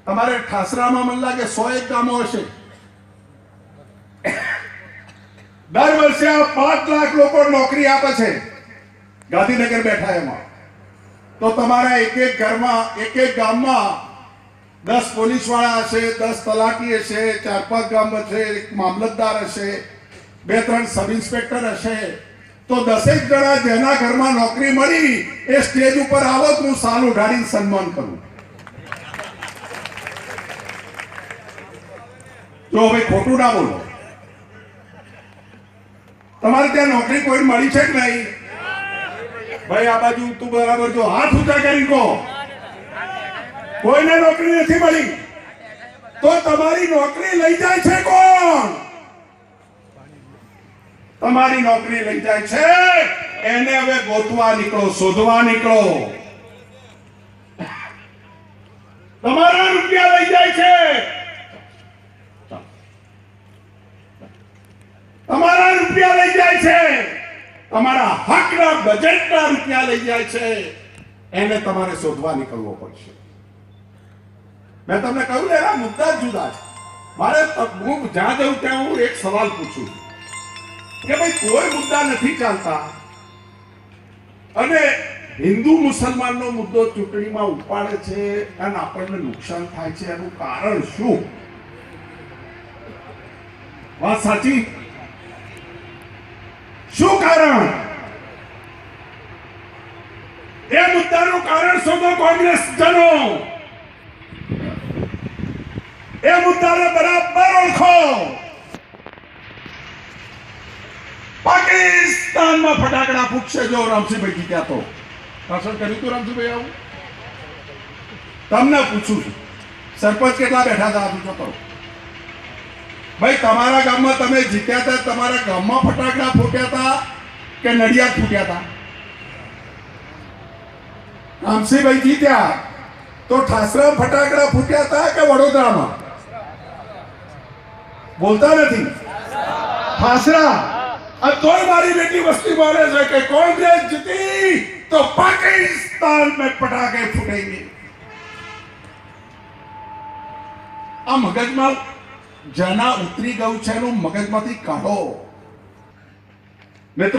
તમારે ઠાસરામાં મને લાગે 101 ગામો હશે. દર વર્ષે આ 5 લાખ લોકો નોકરી આપે છે ગાંધીનગર બેઠા એમાં. તો તમારા એક એક ઘરમાં, એક એક ગામમાં 10 પોલીસ વાળા હશે, 10 તલાટી હશે, 4-5 ગામ હશે, એક મામલતદાર હશે, 2-3 સબ ઇન્સ્પેક્ટર હશે. તો 10 જણા જેના ઘરમાં નોકરી મળી એ સ્ટેજ ઉપર આવો તો હું સાલ ઉઠાડીને સન્માન કરું. જો હવે ખોટું ના બોલો. તમારે ત્યાં નોકરી કોઈ મળી છે કે નહીં? ભાઈ આ બાજુ તું બરાબર જો હાથ ઊંચા કરી કહો. કોઈને નોકરી નથી મળી. તો તમારી નોકરી લઈ જાય છે કોણ? તમારી નોકરી લઈ જાય છે એને હવે ગોતવા નીકળો, શોધવા નીકળો. તમારા રૂપિયા લઈ જાય છે, તમારા રૂપિયા લઈ જાય છે, તમારા હકના બજેટના રૂપિયા લઈ જાય છે, એને તમારે શોધવા નીકળવો પડશે. મેં તમને કહ્યું ને આ મુદ્દા જ જુદા છે. મારે હું જ્યાં જઉં ત્યાં હું એક સવાલ પૂછું કે ભાઈ કોઈ મુદ્દા નથી ચાલતા અને હિન્દુ મુસલમાનનો મુદ્દો ચૂંટણીમાં ઉપાડે છે અને આપણને નુકસાન થાય છે. એનું કારણ શું? વાત સાચી? શું કારણ? એ મુદ્દાનું કારણ શોધો કોંગ્રેસ જનો. એ મુદ્દાને બરાબર ઓળખો. પાકિસ્તાનમાં ફટાકડા ફૂટશે જો રામસિંહભાઈ જીત્યા તો. ભાષણ કર્યું હતું રામસિંહભાઈ આવું? તમને પૂછું છું, સરપંચ કેટલા બેઠા હતા? પૂછો કરો ભાઈ. તમારા ગામમાં તમે જીત્યા હતા, તમારા ગામમાં ફટાકડા ફૂટ્યા હતા કે નડિયાદ ફૂટ્યા હતા? રામસિંહભાઈ જીત્યા તો ઠાસરા ફટાકડા ફૂટ્યા હતા કે વડોદરામાં? બોલતા નથી. ઠાસરા. આ તોય મારી બેટી વસ્તી બોલે છે કે કોંગ્રેસ જીતી તો પાકિસ્તાન में પટાકે ફૂટેંગે. આ મગજમાં જેના ઉતરી ગયું છે એનું મગજમાંથી કાઢો મિત્રો.